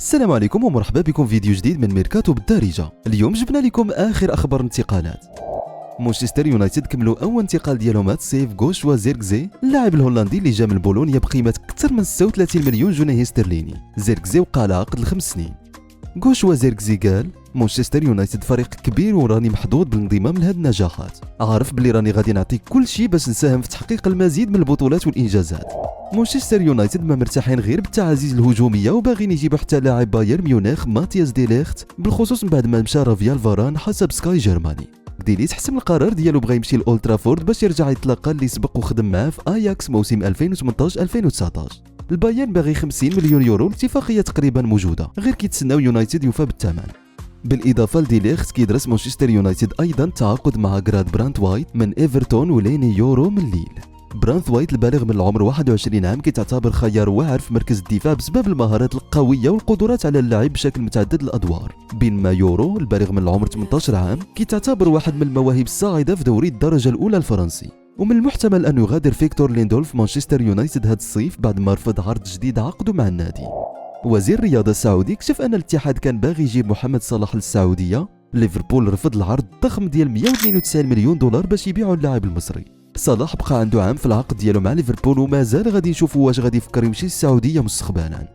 السلام عليكم ومرحبا بكم في فيديو جديد من ميركاتو بالدارجة. اليوم جبنا لكم اخر اخبار الانتقالات. مانشستر يونايتد كملوا اول انتقال ديالهم هاد الصيف غوشوا زيركزي، اللاعب الهولندي اللي جا من بولونيا بقيمه اكثر من 36 مليون جنيه استرليني. زيركزي وقع على عقد ل5 سنين. غوشوا زيركزي قال مانشستر يونايتد فريق كبير وراني محظوظ بالانضمام لهاد النجاحات، عارف بلي راني غادي نعطي كل شيء باش نساهم في تحقيق المزيد من البطولات والانجازات. مانشستر يونايتد ما مرتاحين غير بالتعازيز الهجوميه وباغيين يجيبوا حتى لاعب بايرن ميونخ ماتياس ديليخت، بالخصوص من بعد ما مشى رافيال فاران حسب سكاي جيرماني. ديليت حسم القرار ديالو بغى يمشي لأولترافورد باش يرجع يتلقى اللي سبق وخدم معاه في اياكس موسم 2018-2019. البايرن باغي 50 مليون يورو، الاتفاقيه تقريبا موجوده غير كيتسناو يونايتد يوفى بالثمن. بالاضافه لديليخت كيدرس مانشستر يونايتد ايضا تعاقد مع غراد برانت وايت من ايفرتون وليني يورو من ليل. برانت وايت البالغ من العمر 21 عام كيتعتبر خيار واعر في مركز الدفاع بسبب المهارات القويه والقدرات على اللعب بشكل متعدد الادوار، بينما يورو البالغ من العمر 18 عام كيتعتبر واحد من المواهب الصاعده في دوري الدرجه الاولى الفرنسي. ومن المحتمل ان يغادر فيكتور ليندولف مانشستر يونايتد هذا الصيف بعد ما رفض عرض جديد عقده مع النادي. وزير الرياضه السعودي كشف ان الاتحاد كان باغي يجيب محمد صلاح للسعوديه، ليفربول رفض العرض الضخم ديال 192 مليون دولار باش يبيعوا اللاعب المصري. صلاح بقى عنده عام في العقد ديالو مع ليفربول ومازال غادي نشوفوا واش غادي يفكر يمشي للسعوديه مستقبلا.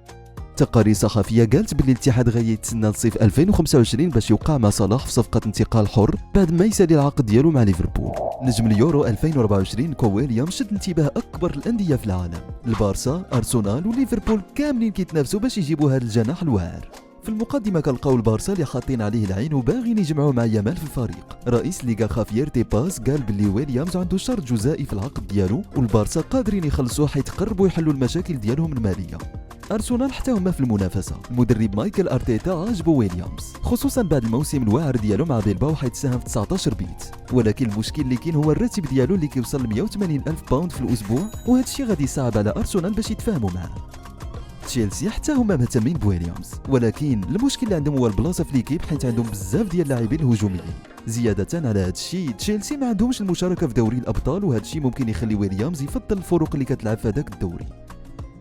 تقارير صحفيه قالت بلي الاتحاد غادي يتسنى لصيف 2025 باش يوقع مع صلاح في صفقه انتقال حر بعد ما يسالي العقد ديالو مع ليفربول. نجم اليورو 2024 كويليام شد انتباه اكبر الانديه في العالم، البارسا، ارسنال وليفربول كاملين كيتنافسوا باش يجيبوا هذا الجناح الواعر. في المقدمه كنلقاو البارسا اللي حاطين عليه العين وباغيين يجمعوا مع يامال في الفريق. رئيس ليغا خافير تيباس قال بلي ويليامز عنده شرط جزائي في العقد ديالو والبارسا قادرين يخلصوه حيت قربوا يحلوا المشاكل ديالهم الماليه. ارسنال حتى هما في المنافسه، المدرب مايكل ارتيتا عاجبو ويليامز خصوصا بعد الموسم الواعر ديالو مع بيلباو حيت ساهم في 19 بيت، ولكن المشكل اللي كاين هو الراتب ديالو اللي كيوصل ل 180 الف باوند في الاسبوع، وهذا الشيء غادي يصعب على ارسنال باش يتفاهموا معاه. تشيلسي حتى هما مهتمين بويليامز، ولكن المشكل اللي عندهم هو البلاصه في ليكيب حيت عندهم بزاف ديال اللاعبين الهجوميين. زياده على هذا الشيء تشيلسي ما عندهمش المشاركه في دوري الابطال، وهذا الشيء ممكن يخلي ويليامز يفضل الفرق اللي كتلعب في هذاك الدوري.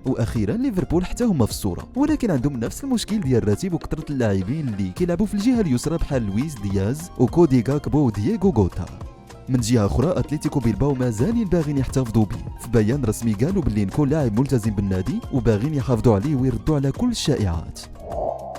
واخيرا ليفربول حتى هما في الصوره، ولكن عندهم نفس المشكل ديال الراتب وكثره اللاعبين اللي كيلعبوا في الجهه اليسرى بحال لويس دياز وكودي غاكبو ودييغو غوتا. من جهه اخرى اتلتيكو بيلباو مازالين باغيين يحتفظوا به، في بيان رسمي قالوا باللي نكون لاعب ملتزم بالنادي وباغيين يحافظوا عليه ويردوا على كل الشائعات.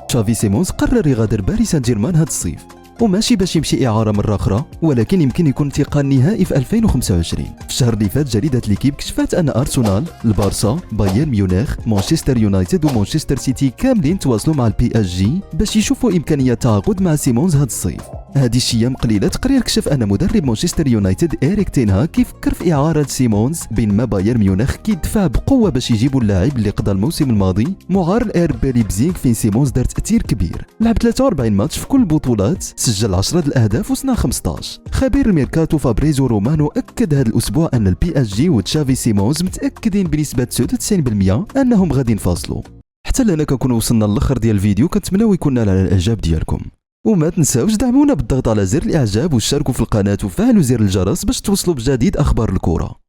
تشافي سيمونز قرر يغادر باريس سان جيرمان هذا الصيف، وماشي باش يمشي اعاره مره اخرى، ولكن يمكن يكون انتقال نهائي في 2025. في الشهر اللي فات جريده ليكيب كشفت ان ارسنال، البارسا، بايرن ميونخ، مانشستر يونايتد ومانشستر سيتي كاملين تواصلوا مع البي اس جي باش يشوفوا امكانيه تعاقد مع سيمونز هذا الصيف. هذه الشيام قليله تقرير كشف ان مدرب مانشستر يونايتد إيريك تينها كيفكر في اعاره سيمونز، بينما بايرن ميونخ كيدفع بقوه باش يجيبوا اللاعب اللي قضى الموسم الماضي معار الRB ليبزيغ فين سيمونز دار تاثير كبير، لعب 43 ماتش في كل البطولات، سجل 10 الاهداف وصنع 15. خبير الميركاتو فابريزو رومانو اكد هذا الاسبوع ان البي اس جي وتشافي سيمونز متاكدين بنسبه 99% انهم غادي ينفصلوا. حتى لهنا كنكونوا وصلنا للاخر ديال الفيديو، كنتمناو يكون نال على الاعجاب ديالكم، وما تنساوش دعمونا بالضغط على زر الاعجاب واشتركوا في القناه وفعلوا زر الجرس باش توصلوا بجديد اخبار الكره.